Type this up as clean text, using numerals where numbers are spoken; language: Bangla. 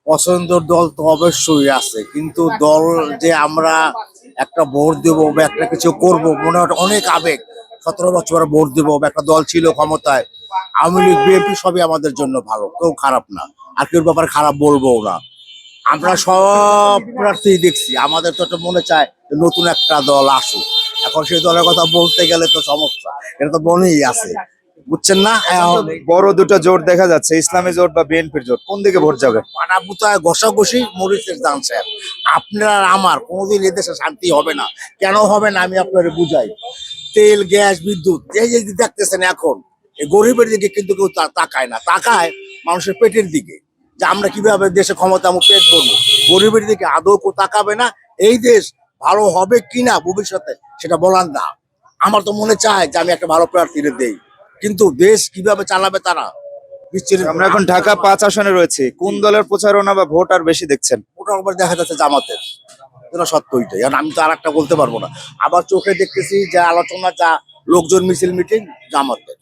পছন্দের দল তো অবশ্যই আছে, কিন্তু দল যে আমরা একটা ভোট দেবো বা একটা কিছু করবো মনে হয় অনেক আবেগ। 17 বছর ভোট দেবো বা একটা দল ছিল ক্ষমতায়, আওয়ামী লীগ বিএনপি সবই আমাদের জন্য ভালো, কেউ খারাপ না, আর কেউ ব্যাপারে খারাপ বলবো না। আমরা সব প্রার্থী দেখছি, আমাদের তো একটা মনে চায় যে নতুন একটা দল আসুক। এখন সেই দলের কথা বলতে গেলে তো সমস্যা, এটা তো মনেই আছে, বুঝছেন না? বড় দুটো জোট দেখা যাচ্ছে, ইসলামী জোট বা বিএনপির জোট, কোন দিকে ভোট যাবে? পাড়াপুতায় ঘষাঘষি মরিচের দাম স্যার। আপনার আর আমার কোনোদিন এদেশে শান্তি হবে না। কেন হবে না আমি আপনার বুঝাই। তেল, গ্যাস, বিদ্যুৎ এই যে দেখতেছেন এখন, এই গরিবের দিকে কিন্তু কেউ তাকায় না, তাকায় মানুষের পেটের দিকে, যে আমরা কিভাবে দেশে ক্ষমতা আমার পেট ভরবো। গরিবের দিকে আদৌ কেউ তাকাবে না। এই দেশ ভালো হবে কিনা ভবিষ্যতে সেটা বলার না। আমার তো মনে চায় যে আমি একটা ভালো প্রার্থীরে দেই, কিন্তু দেশ কিভাবে চালাবে তারা বিচ্ছিন্ন। আমরা এখন ঢাকা 5 আসনে রয়েছে, কোন দলের প্রচারণা বা ভোট আর বেশি দেখছেন? ওটার উপর দেখা যাচ্ছে জামাতের, এটা সত্য ওইটাই। আর আমি তো আর একটা বলতে পারবো না। আবার চোখে দেখতেছি যে আলোচনা, যা লোকজন মিছিল মিটিং জামাতের।